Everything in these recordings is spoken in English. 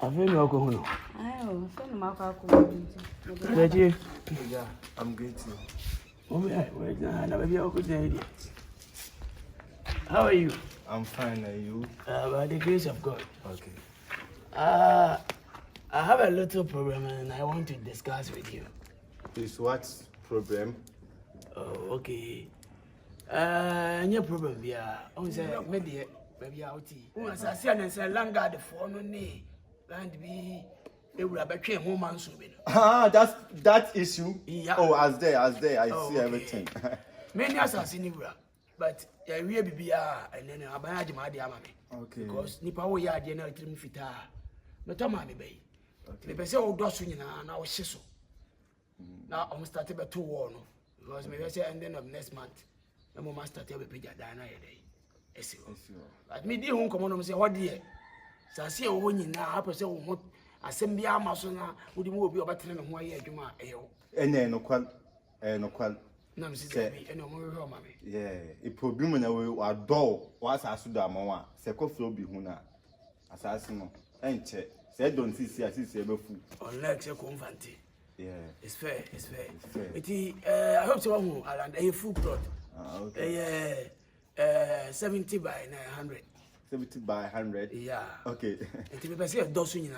I feel no go. Oh, feel my cock. Yeah, I'm great too. Oh, yeah, wait, now, maybe I could idea. How are you? I'm fine, are you? By the grace of God. Okay. I have a little problem and I want to discuss with you. Is what problem? Oh, okay. No problem, yeah. On say, maybe out. Once I see and say, Langa the phone on me, land be. Ah, that issue. Yeah. Oh, as there, I see everything. Many assassins, but we be and then I buy the amami. Okay. Because Nipa we are general trim fita. But Tommy Bay. The person who does win now shiso. Now I'm starting by 2 war because maybe say ending of next month. I'm going to start a page at Diana a day. But me dear home come on and say, what dear? So I see a woman now, I person what. Assembly Amazona would move your battery and why you are and then no qual. No, Mrs. No more, mammy. Yeah, a problem when I door was as to the Mama, Seco flow be huna. Assassin, and check. Said don't see as is ever food. Unlike a Fante. Yeah, it's fair, it's fair. I hope so. I'll land a full plot. 70 by 900. 70 by 100. Yeah. Okay. It will be a dozen.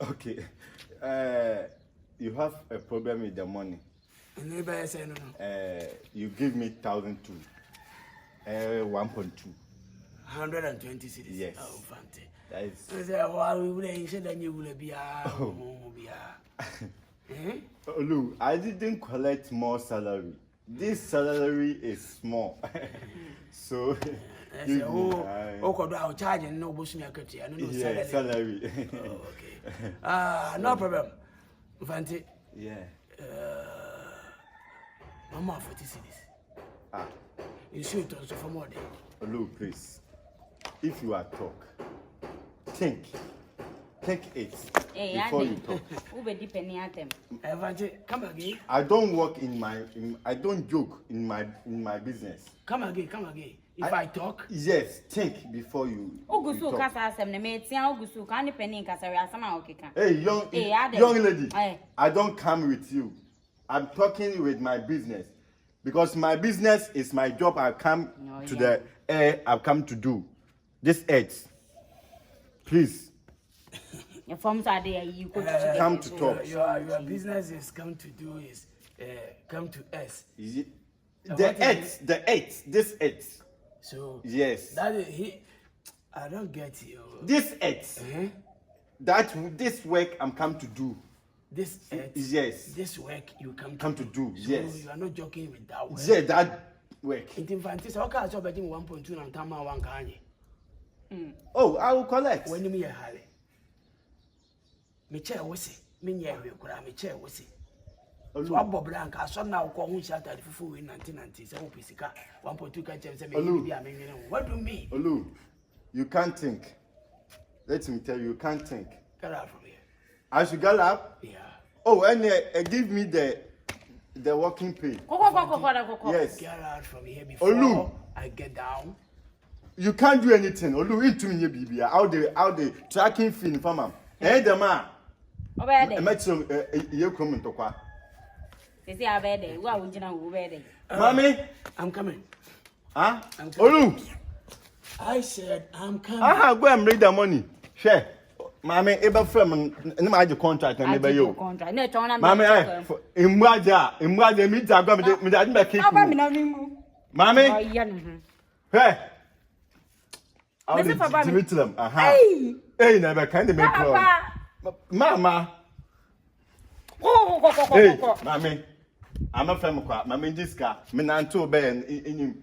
Okay. You have a problem with the money. And anybody say no. You give me 1,002. 1.2. 120 cities. Yes. Oh, Fante. That is. So say, well, we will say that you will be Olu, I didn't collect more salary. This salary is small. So. I'll charge and no bush me a cut. Yeah, salary. Okay. No problem. Fante. Yeah. Mama 40 cities. Ah. You should also for more day. Olu, please. If you are talk, think it before you talk. Who be depending on them? Fante, come again. I don't work I don't joke in my business. Come again. If I talk? Yes, think before you Ogusu kasa asem ne metia ogusu kan depending kasa we asama okeka. Hey, young lady. I don't come with you. I'm talking with my business. Because my business is my job. I come to the air. I've come to do. This earth. Please. Your forms are there. You could come to talk. Your business is come to do is come to us. The earth. This earth. So yes. That is I don't get you. This earth. This work I'm come to do. This earth. Yes. This work you come to do. So yes. You are not joking with that work. Yeah, that work. In fact, so okay, so betting 1.2 and tama 1 kanye. Oh, I will collect. When you me a hale. Me chair was me near we could me chair was it. So Abba Blanca, so now call who shot at Fufu in 1990, so Pisica 1.2 catches and maybe I mean, what do you mean? Olu, you can't think. Let me tell you, you can't think. Get out from here. I should get up? Yeah. Oh, and give me the working pay. Yes. Get out from here before Olu, I get down. You can't do anything. Olu, into me, baby. How the tracking fin farmer. Hey, the man. Obey. I met you come into qua. They say, I bet what would you know? Mommy, I'm coming. Huh? Olu. I said, I'm coming. Go and bring the money. Share. Mommy, ever from the contract and never you. Mommy, in meet I got me that make it. Mommy, hey. I'll give it to them. Hey, never kind of make Mama. Hey, Mommy. I'm a family crap. Mammy, this car, me nan to obey in him.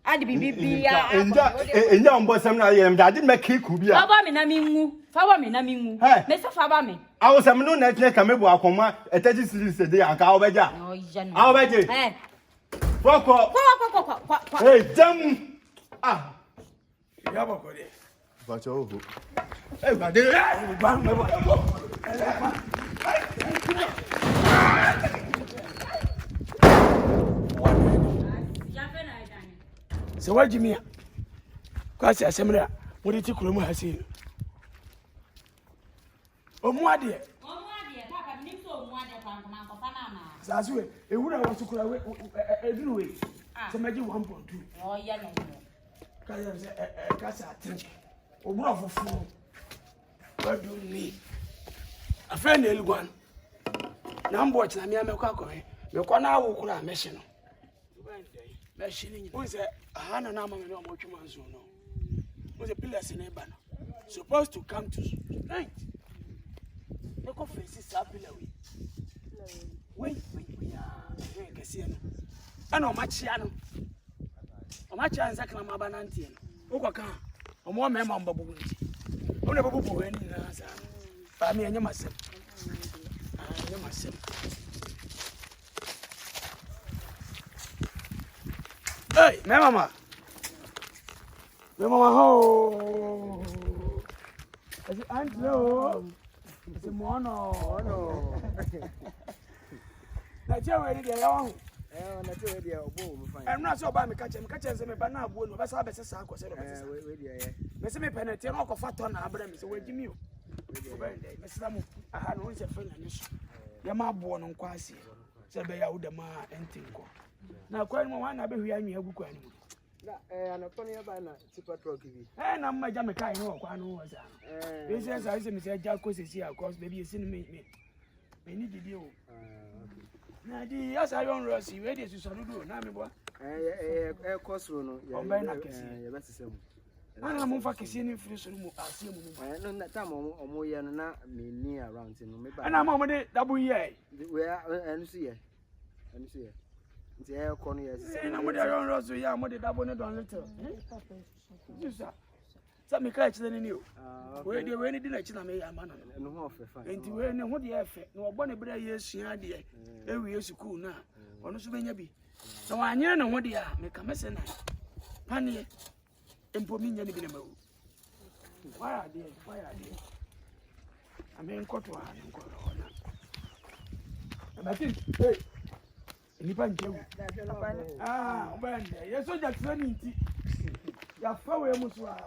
I'd be in young boys, I'm not him. I didn't make he could be. Follow me, Namingu. Mr. Fabami. I was a no net neck, I'm a walk on my attendance list today. I'm going to I'll bet you. Hey, damn. Ah, but oh, hey, but So what do you mean? Because I said, what did you call me? I see. Omuade. Papa, me so Omuade from Mancofanama. Saswe, a woman was to cry every way. So maybe 1.2. Oh, yeah, no. Casa, or more of a fool. What do you need? A friend, one. Now, watch, I'm a cocoa. You're going to walk around mission. Machine was a Hannah Nama and no more humans who know. Was a pillar in a banner. Supposed to come to night. The conference is up in a week. Wait, Cassiano. I know Machiano. O Machian Zakama Banantian. Okaka. O more member Babu. Only Babu any answer. By me and you myself. I am myself. Hey, Mama. Mama, ho. Is it Aunt Lo? Is it Mono? No. That's your way, dear. I'm not so bad. Catch him, but now, when was I best? I was Miss Me Penalty, and Uncle Fat on Abraham is away, Jimmy. Miss Lamu, I had always a friend. Your ma born on Quasi. Said by out the ma and Tinko. Now, quite one, I be here, me a book animal. And a funny about Tipper Trocky. And I'm my Jamaica, no one was that. This is I say, Mr. Jacos is here, of course, maybe you see me. We need to deal. Now, yes, I don't rush you, ready to salute. Now, me boy. A cost room, you're best. I'm for kissing if you should move. I see no, that time or more, you're not me near around. And I'm on it double year. We are and see it. And see it. The air corner is saying, I'm with your own rose, yeah, I'm with the double net on little. Some me catch than you. Where do you any dinner? I may a man and no more for fun. And to wear no the effect, no bonnet, but I years, she had the every year cool now. Or no souvenir be. So I know what they are, make a mess and Panny and Pominia in a move. Why are they? I mean, got one. And I think, hey. Yes, so that's funny. Your power,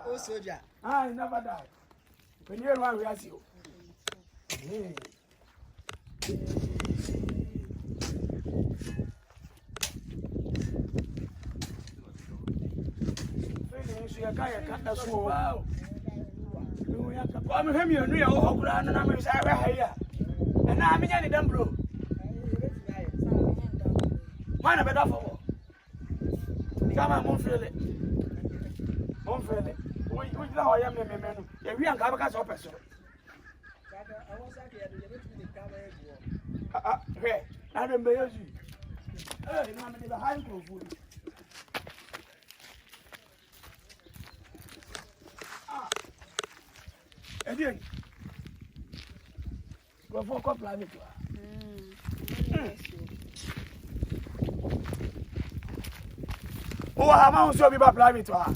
oh, soldier. I never die. When you're one, we ask you. I'm him, you know, and I'm here. And I'm in any dumb bro. Why not better for? Come on, Monfrele. We know I am a man. We are going to catch up a sort. I don't bear you. I'm in the high school. Again, go for a couple of minutes. Oh, I'm also be private to her.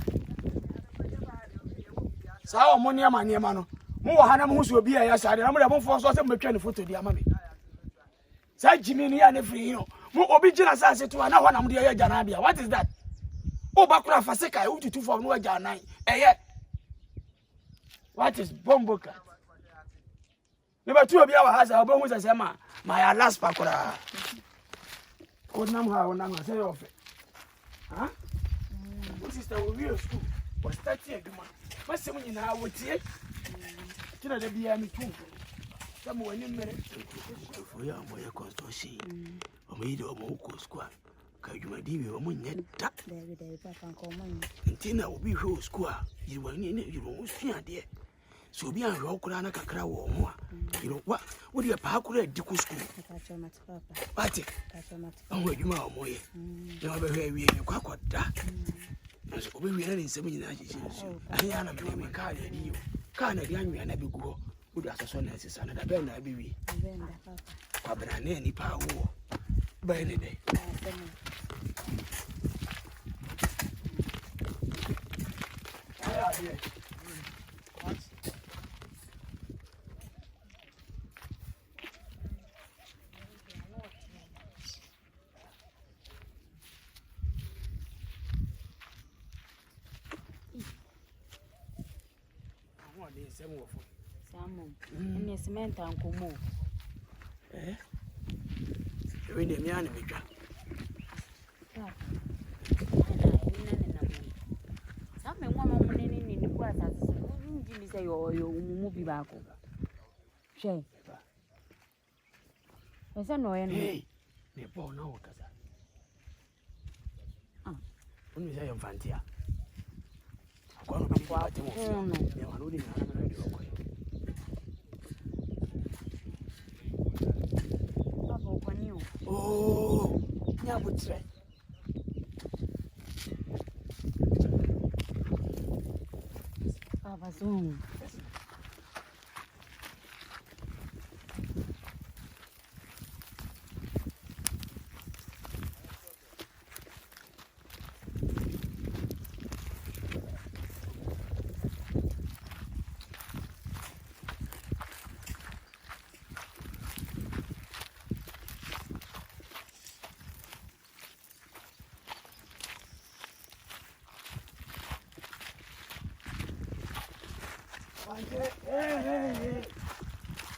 So, money, my man. More Hannah Moose will be a yes, I am going for some mechanic photo, dear mammy. Say Jimmy and every you know. More obedient as to another one. I'm dear Janabia. What is that? Oh, Bakura Faseka, who to 2 for no Janai. Eh, yet. What is Bomboka? Number 2 of your house, I'll go with a Sama, my last Pakura. Could not say of it. Huh? Sister, we will school. Was 30 a month. But some in our would say, Tina, there be any two. Someone in minute for your boy, a cost or she, or made a moko squad. Can you, my dear, a moon yet? And Tina will be whole square. You were in it, you won't see a dear. So be a rock around a cacra or more. You know what? Would you park with a Diku school? But it, oh, you are more. You are very quite that. We were in 7 years. I am a baby car, you can't a young man ever go. Would ask a son as his son and a bend, I be. But I need any power by any day. Amo. Ni cement and komo. We need me and me. Some woman in the quarter. You say your movie back. Shay. Is that no any? Me born now, Casa. When we say I'm Fante. I'm going to be quiet. Oh, yeah, but say. Papa Zoom. Hey.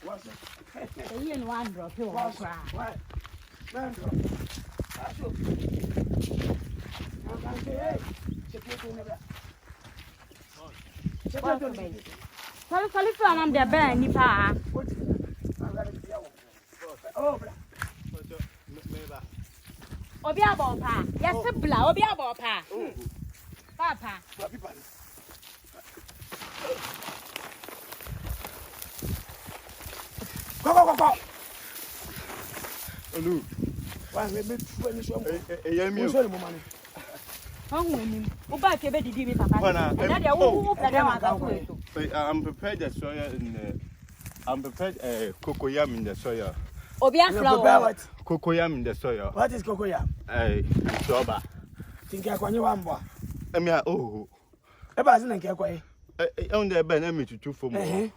What's it? You in one drop, you will cry. What? Man, drop. That's okay. I'm going to say, hey, check it over. Check it over. Call from the band, Nipa. What? Oh, Obiabo pa. Yes, bla. Obiabo pa. Papa. Go. Olu. Why me finish your money? I'm prepared the soya in I'm prepared cocoyam in the soya. Obia flower. Cocoyam in the soya. What is cocoyam? Soba. Think I can you one boy. I mean, oh. About in Kakway. On the Ben to 2 for more.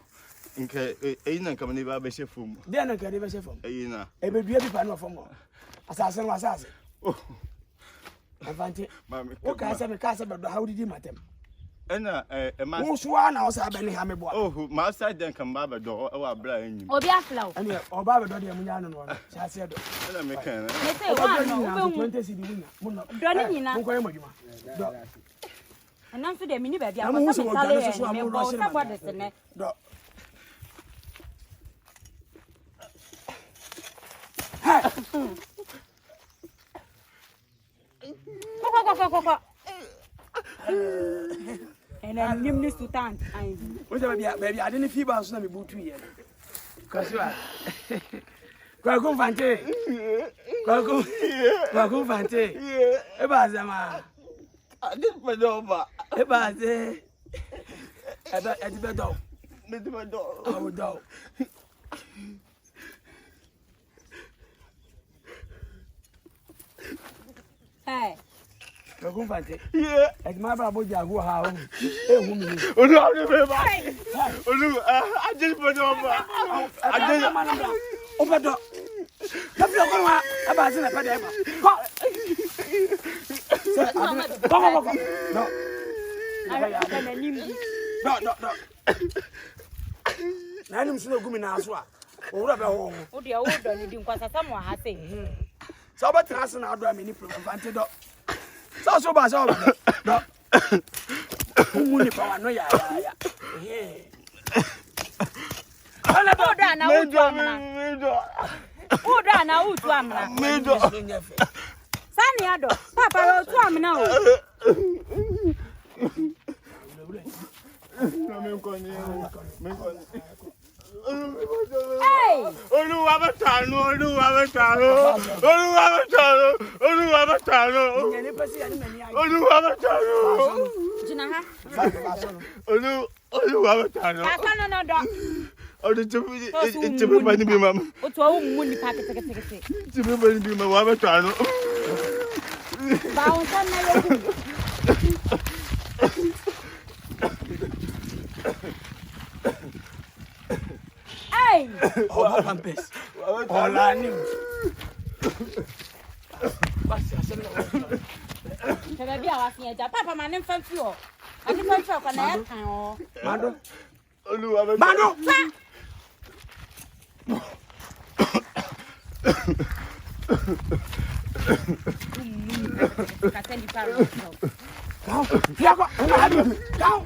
Nke eyina kam ne ba be shefum dia na ka de be shefum eyina e be bia bi pa no fom asase no asase oh Fante mama o ka se be do how did you matem ena ma wo so ana o sa be ne ha me boa oh ma side den kam ba be do o wa bra enyim obi aflaw ani o ba be do de munya no no sha se do ena me kan me say one no be 20 cedi munya mo no do ni nyina mo ko e madwuma do anan so de mini ba bia ko so tale e me bo sa body se ne do Koko. And then nim ni sultan. What baby I didn't feel about so na me butu ye. Cause you are. Go Fante. Go Fante. E ba zama. I did my over E ba ze. E be do. me do my do I will do. Hey. Go Fante. yeah E ma ba bo jago ha o. E hu mi. Olu I me ba Olu I did my over I did o be do. Na fi ko wa e ba ze na pe de ba. Go. No. I na nim di. No. Na nim so gumi na aso a. O wura be ho. O de o do ni di nkwasa samu ha sei. So ba trans na do ameni problem Fante do. So ba so do. Umu ni pa wa no ya. Ana do da na utu amna. O da na utu amna. Sani ado. Papa utu amna o. Hey! Oluwa betano. Jina ha. Oluwa betano. Aka no do. Odu chibi bani bi mam. Otu o mu ni pa kete. Chibi bani bi mam wa betano. Ba on san na yo. Hey! Oh, Pampers. Olani. Basi aseme na. Tebe bia wa fi eja papa ma ne mfa fi o. Ani fa fi o kwa na ya kan o. Mando. Oluwa betano. Mando! Ka send you far. Down. Down.